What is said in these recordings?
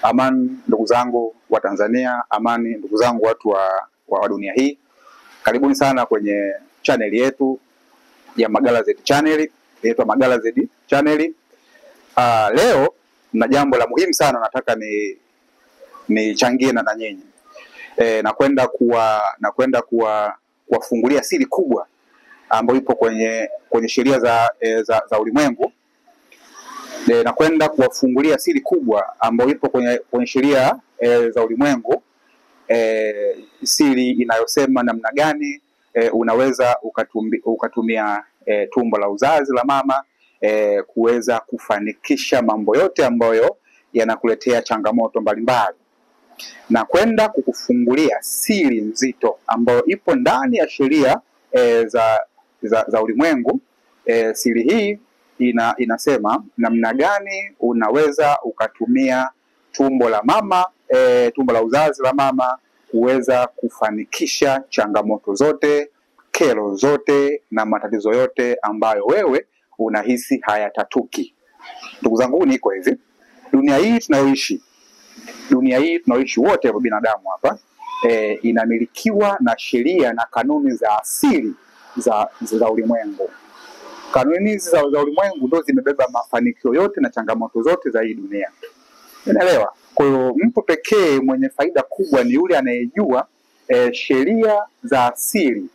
Amani ndugu zangu wa Tanzania, amani ndugu zangu watu wa dunia hii. Karibuni sana kwenye channel yetu ya Magala Z channel, inaitwa Magala Z channel. Leo na jambo la muhimu sana nataka nichangie na nyinyi. Nakwenda kuwafungulia siri kubwa ambayo ipo kwenye sheria za ulimwengu. Nakwenda kuwafungulia siri kubwa ambayo ipo kwenye sheria za ulimwengu, siri inayosema namna gani unaweza ukatumia tumbo la uzazi la mama kuweza kufanikisha mambo yote ambayo yanakuletea changamoto mbalimbali. Na kwenda kukufungulia siri nzito ambayo ipo ndani ya sheria za ulimwengu. Siri hii inasema namna gani unaweza ukatumia tumbo la mama, tumbo la uzazi la mama kuweza kufanikisha changamoto zote, kero zote na matatizo yote ambayo wewe unahisi hayatatuki. Ndugu zangu, niko hivi, dunia hii tunayoishi wote wa binadamu hapa inamilikiwa na sheria na kanuni za asili za ulimwengu. Kanuni hizi za ulimwengu ndio zimebeba mafanikio yote na changamoto zote za hii dunia. Unaelewa? Kwa hiyo mtu pekee mwenye faida kubwa ni yule anayejua sheria za asili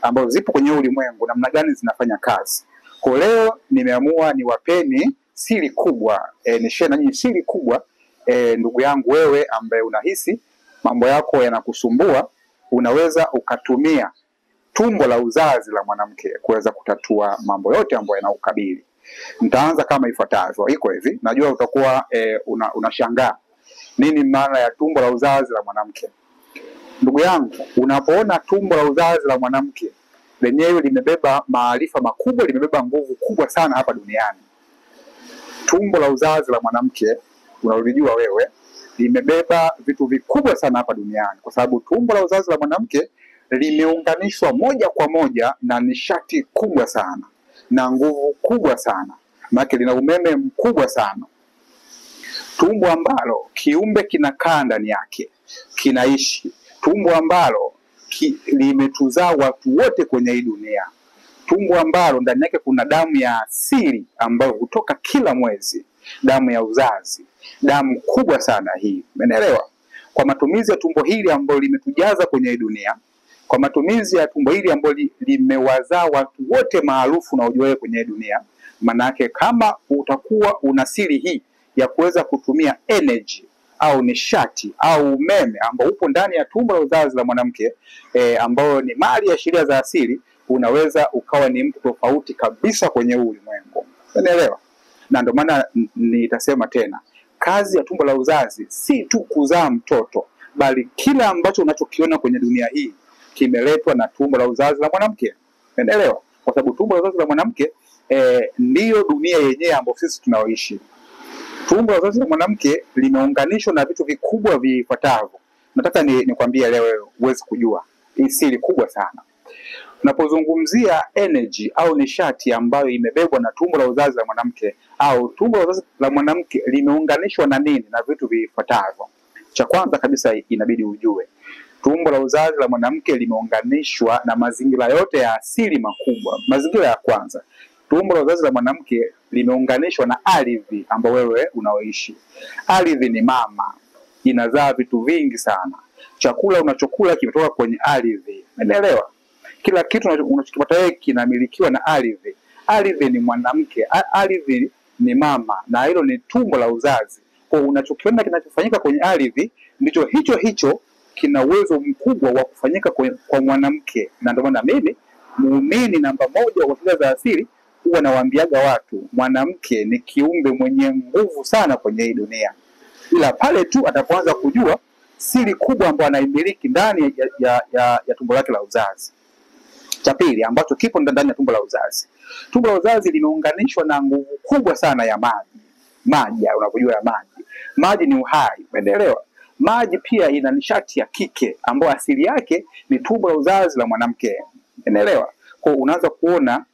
ambazo zipo kwenye ulimwengu namna gani zinafanya kazi. Kwa leo nimeamua niwapeni siri kubwa, nishare na nyinyi siri kubwa. Ndugu yangu, wewe ambaye unahisi mambo yako yanakusumbua, unaweza ukatumia tumbo la uzazi la mwanamke kuweza kutatua mambo yote ambayo yanakukabili. Nitaanza kama ifuatavyo. Iko hivi, najua utakuwa unashangaa nini maana ya tumbo la uzazi la mwanamke. Ndugu yangu, unapoona tumbo la uzazi la mwanamke lenyewe limebeba maarifa makubwa, limebeba nguvu kubwa sana hapa duniani. Tumbo la uzazi la mwanamke unalijua wewe, limebeba vitu vikubwa sana hapa duniani, kwa sababu tumbo la uzazi la mwanamke limeunganishwa moja kwa moja na nishati kubwa sana na nguvu kubwa sana, maana lina umeme mkubwa sana. Tumbo ambalo kiumbe kinakaa ndani yake, kinaishi. Tumbo ambalo limetuzaa watu wote kwenye hii dunia. Tumbo ambalo ndani yake kuna damu ya asili ambayo hutoka kila mwezi, damu ya uzazi, damu kubwa sana hii. Umeelewa? Kwa matumizi ya tumbo hili ambalo limetujaza kwenye hii dunia, kwa matumizi ya tumbo hili ambalo limewazaa watu wote maarufu na ujuae kwenye dunia, manake kama utakuwa una siri hii ya kuweza kutumia energy au nishati au umeme ambao upo ndani ya tumbo la uzazi la mwanamke, ambao ni mali ya sheria za asili, unaweza ukawa ni mtu tofauti kabisa kwenye ulimwengu. Unaelewa? Na ndio maana nitasema tena, kazi ya tumbo la uzazi si tu kuzaa mtoto, bali kila ambacho unachokiona kwenye dunia hii kimeletwa na tumbo la uzazi la mwanamke. Unaelewa? Kwa sababu tumbo la uzazi la mwanamke ndiyo dunia yenyewe ambayo sisi tunaoishi. Tumbo la uzazi la mwanamke limeunganishwa na vitu vikubwa vifuatavyo. Nataka nikwambie leo uweze kujua hii siri kubwa sana. Tunapozungumzia energy au nishati ambayo imebebwa na tumbo la uzazi la mwanamke, au tumbo la uzazi la mwanamke limeunganishwa na nini? Na vitu vifuatavyo. Cha kwanza kabisa inabidi ujue, tumbo la uzazi la mwanamke limeunganishwa na mazingira yote ya asili makubwa. Mazingira ya kwanza, tumbo la uzazi la mwanamke limeunganishwa na ardhi ambayo wewe unaoishi. Ardhi ni mama, inazaa vitu vingi sana. Chakula unachokula kimetoka kwenye ardhi. Umeelewa? Kila kitu unachokipata wewe kinamilikiwa na ardhi. Ardhi ni mwanamke, ardhi ni mama, na hilo ni tumbo la uzazi. Kwa unachokiona kinachofanyika kwenye ardhi ndicho hicho kina uwezo mkubwa wa kufanyika kwa mwanamke. Na ndio maana mimi muumini namba moja wa sheria za asili huwa nawaambiaga watu, mwanamke ni kiumbe mwenye nguvu sana kwenye hii dunia, ila pale tu atapoanza kujua siri kubwa ambayo anaimiliki ndani ya tumbo lake la uzazi. Cha pili ambacho kipo ndani ya tumbo la uzazi, tumbo la uzazi limeunganishwa na nguvu kubwa sana ya maji. Maji, unapojua ya maji ni uhai. Umeelewa? Maji pia ina nishati ya kike ambayo asili yake ni tumbo la uzazi la mwanamke. Umeelewa? Kwa unaanza kuona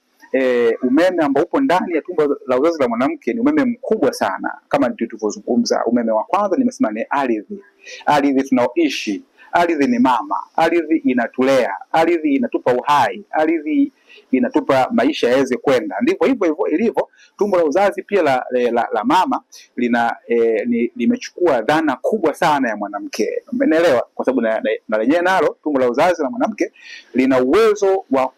umeme ambao upo ndani ya tumbo la uzazi la mwanamke ni umeme mkubwa sana. Kama tulivyozungumza, umeme wa kwanza nimesema ni ardhi. Ardhi tunaoishi, ardhi ni mama, ardhi inatulea, ardhi inatupa uhai, ardhi inatupa maisha yaweze kwenda. Ndivyo hivyo ilivyo tumbo la uzazi pia la mama limechukua dhana kubwa sana ya mwanamke. Umeelewa? Kwa sababu na lenyewe nalo tumbo la uzazi la mwanamke lina uwezo wa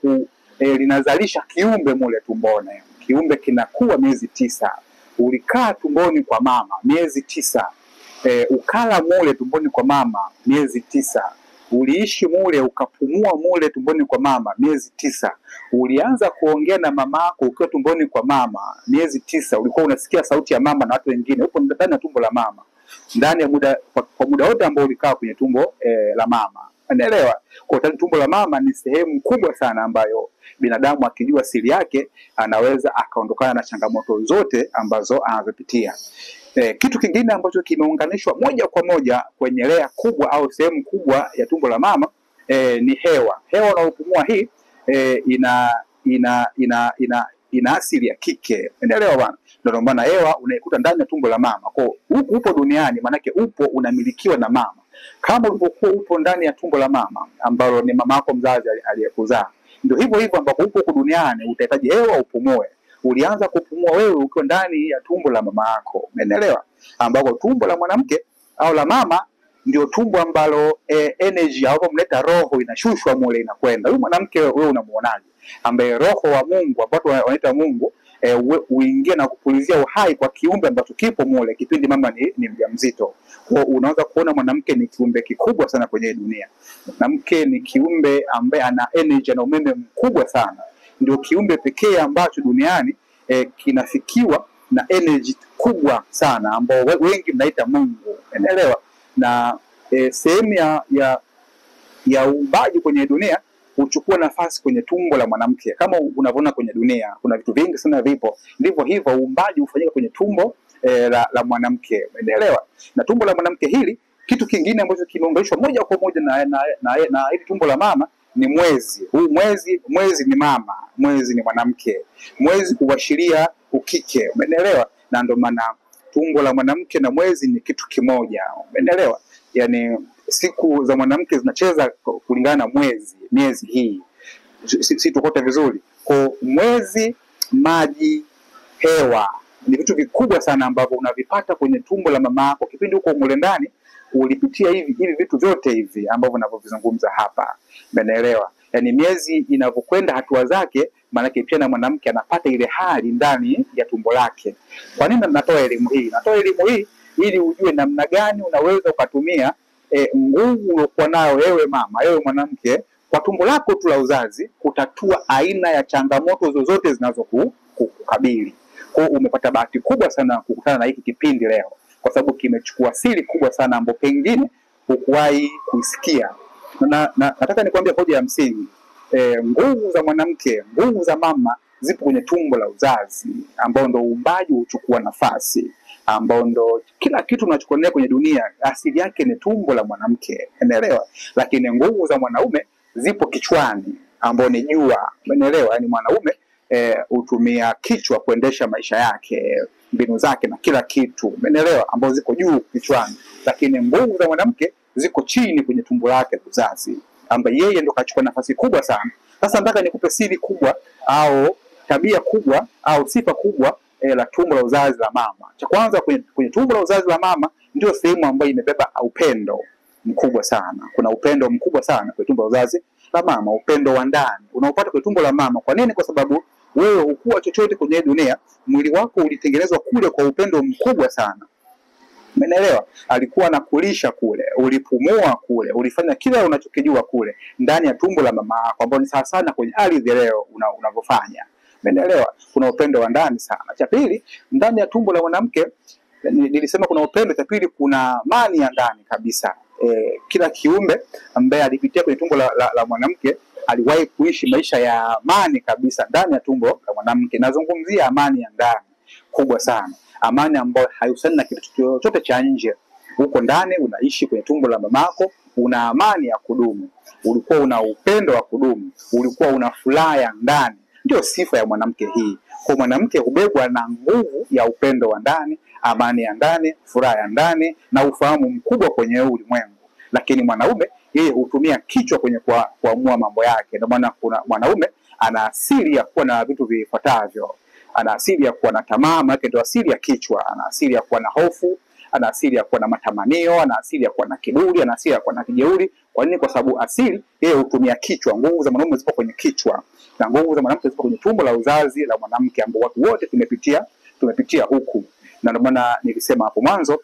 linazalisha kiumbe mule tumboni. Kiumbe kinakuwa miezi 9. Ulikaa tumboni kwa mama miezi 9. Ukala mule tumboni kwa mama miezi 9. Uliishi mule, ukapumua mule tumboni kwa mama miezi 9. Ulianza kuongea na mamako ukiwa tumboni kwa mama miezi 9. Ulikuwa unasikia sauti ya mama na watu wengine upo ndani ya tumbo la mama, ndani ya kwa muda wote ambao ulikaa kwenye tumbo la mama. Unaelewa? Kwa hiyo tumbo la mama ni sehemu kubwa sana ambayo binadamu akijua siri yake anaweza akaondokana na changamoto zote ambazo anazopitia. Kitu kingine ambacho kimeunganishwa moja kwa moja kwenye lea kubwa au sehemu kubwa ya tumbo la mama ni hewa. Hewa unayopumua hii ina asili ya kike. Unaelewa bwana? Ndio maana hewa unaikuta ndani ya tumbo la mama. Kwa upo duniani manake upo unamilikiwa na mama. Kama ulivyokuwa upo ndani ya tumbo la mama ambalo ni mama yako mzazi aliyekuzaa, ndio hivyo ambapo upo duniani utahitaji hewa upumue. Ulianza kupumua wewe ukiwa ndani ya tumbo la mama yako. Umeelewa? Ambapo tumbo la mwanamke au la mama ndio tumbo ambalo energy au mleta roho inashushwa mule inakwenda. Huyu mwanamke wewe unamuonaje? Ambaye roho wa Mungu ambao wanaita Mungu uingie na kupulizia uhai kwa kiumbe ambacho kipo mule kipindi mama ni mjamzito. Kwa unaweza kuona mwanamke ni kiumbe kikubwa sana kwenye dunia. Mwanamke ni kiumbe ambaye ana energy na umeme mkubwa sana. Ndio kiumbe pekee ambacho duniani kinafikiwa na energy kubwa sana ambao wengi mnaita Mungu. Unaelewa? Na sehemu ya uumbaji kwenye dunia huchukua nafasi kwenye tumbo la mwanamke. Kama unavyoona kwenye dunia kuna vitu vingi sana vipo, ndivyo hivyo uumbaji hufanyika kwenye tumbo la mwanamke. Umeelewa? Na tumbo la mwanamke hili, kitu kingine ambacho kimeunganishwa moja kwa moja na hili tumbo la mama ni mwezi. Huu mwezi ni mama, mwezi ni mwanamke. Mwezi huashiria ukike. Umeelewa? Na ndio maana tumbo la mwanamke na mwezi ni kitu kimoja. Umeelewa? Yaani siku za mwanamke zinacheza kulingana na miezi hii. Si tukote vizuri. Kwa mwezi, maji, hewa ni vitu vikubwa sana ambavyo unavipata kwenye tumbo la mama yako. Kipindi huko mule ndani ulipitia hivi vitu vyote hivi ambavyo ninavyozungumza hapa. Umeelewa? Yaani miezi inavyokwenda hatua zake, maana pia na mwanamke anapata ile hali ndani ya tumbo lake. Kwa nini natoa elimu hii? Natoa elimu hii ili ujue namna gani unaweza ukatumia nguvu uliokuwa nayo wewe mama, wewe mwanamke kwa tumbo lako tu la uzazi kutatua aina ya changamoto zozote zinazokukabili. Kwa umepata bahati kubwa sana kukutana na hiki kipindi leo, kwa sababu kimechukua siri kubwa sana ambapo pengine hukuwahi kuisikia. Na nataka nikwambie hoja ya msingi. Nguvu za mwanamke, nguvu za mama zipo kwenye tumbo la uzazi, ambao ndo uumbaji huchukua nafasi, ambao ndo kila kitu tunachokuona kwenye dunia asili yake ni tumbo la mwanamke. Unaelewa? Lakini nguvu za mwanaume zipo kichwani, ambao ni jua. Unaelewa? Yaani mwanaume hutumia kichwa kuendesha maisha yake, mbinu zake na kila kitu. Umeelewa? Ambao ziko juu kichwani, lakini nguvu za mwanamke ziko chini kwenye tumbo lake la uzazi, ambaye yeye ndo kachukua nafasi kubwa sana. Sasa nataka nikupe siri kubwa au tabia kubwa au sifa kubwa la tumbo la uzazi la mama. Cha kwanza, kwenye tumbo la uzazi la mama ndio sehemu ambayo imebeba upendo mkubwa sana. Kuna upendo mkubwa sana kwenye tumbo la uzazi la mama, upendo wa ndani unaopata kwenye tumbo la mama. Kwa nini? Kwa sababu wewe hukua chochote kwenye dunia, mwili wako ulitengenezwa kule kwa upendo mkubwa sana. Umeelewa? Alikuwa anakulisha kule, ulipumua kule, ulifanya kila unachokijua kule ndani ya tumbo la mama yako, ambao ni sawa sana kwenye ardhi leo unavyofanya. Umeelewa? Kuna upendo wa ndani sana. Cha pili, ndani ya tumbo la mwanamke nilisema kuna upendo. Cha pili, kuna amani ya ndani kabisa. Kila kiumbe ambaye alipitia kwenye tumbo la mwanamke aliwahi kuishi maisha ya amani kabisa ndani ya tumbo la mwanamke. Nazungumzia amani ya ndani kubwa sana, amani ambayo haihusiani na kitu chochote cha nje. Huko ndani unaishi kwenye tumbo la mamako, una amani ya kudumu, ulikuwa una upendo wa kudumu, ulikuwa una furaha ya ndani Ndio sifa ya mwanamke hii. Kwa mwanamke hubebwa na nguvu ya upendo wa ndani, amani ya ndani, furaha ya ndani na ufahamu mkubwa kwenye ulimwengu. Lakini mwanaume yeye hutumia kichwa kwenye kuamua mambo yake. Ndio maana kuna mwanaume ana asili ya kuwa na vitu vifuatavyo. Ana asili ya kuwa na tamaa, maana ndio asili ya kichwa. Ana asili ya kuwa na hofu, ana asili ya kuwa na matamanio, ana asili ya kuwa na kiburi, ana asili ya kuwa na kijeuri. Kwa nini? Kwa sababu asili yeye hutumia kichwa. Nguvu za mwanaume zipo kwenye kichwa na nguvu za mwanamke zipo kwenye tumbo la uzazi la mwanamke, ambao watu wote tumepitia huku. Na ndio maana nilisema hapo mwanzo,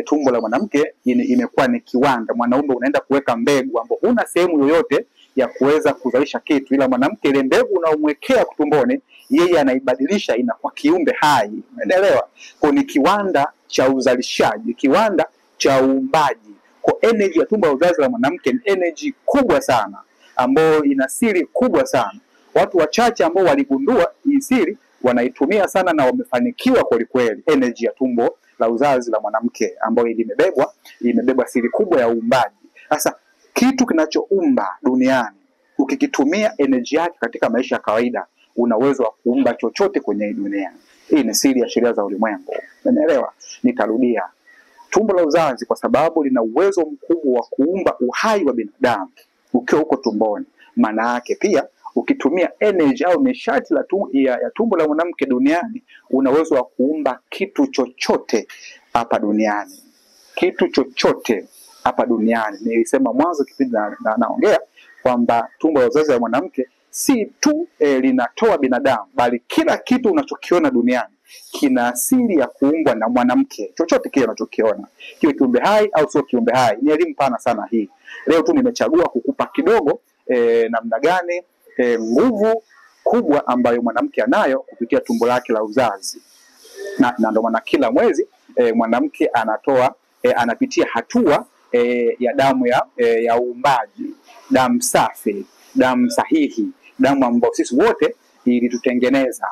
tumbo la mwanamke imekuwa ni kiwanda. Mwanaume unaenda kuweka mbegu ambapo huna sehemu yoyote ya kuweza kuzalisha kitu, ila mwanamke ile mbegu unaomwekea tumboni yeye anaibadilisha inakuwa kiumbe hai. Umeelewa? Kwa ni kiwanda cha uzalishaji, kiwanda cha uumbaji. Kwa energy ya tumbo la uzazi la mwanamke ni energy kubwa sana, ambayo ina siri kubwa sana. Watu wachache ambao waligundua hii siri wanaitumia sana na wamefanikiwa kweli kweli. Energy ya tumbo la uzazi la mwanamke ambayo imebeba siri kubwa ya uumbaji. Sasa kitu kinachoumba duniani ukikitumia energy yake katika maisha ya kawaida, una uwezo wa kuumba chochote kwenye dunia. Hii ni siri ya sheria za ulimwengu. Umeelewa? Nitarudia. Tumbo la uzazi kwa sababu lina uwezo mkubwa wa kuumba uhai wa binadamu ukiwa huko tumboni. Maana yake pia ukitumia energy au nishati ya tumbo la mwanamke duniani, una uwezo wa kuumba kitu chochote hapa duniani. Kitu chochote hapa duniani. Nilisema mwanzo kipindi naongea kwamba tumbo la uzazi la mwanamke si tu linatoa binadamu, bali kila kitu unachokiona duniani kina asili ya kuumbwa na mwanamke. Chochote kile unachokiona, kiwe kiumbe hai au sio kiumbe hai. Ni elimu pana sana hii. Leo tu nimechagua kukupa kidogo namna gani nguvu kubwa ambayo mwanamke anayo kupitia tumbo lake la uzazi. Na ndio maana kila mwezi mwanamke anapitia hatua ya damu ya uumbaji, damu safi, damu sahihi, damu ambayo sisi wote ilitutengeneza.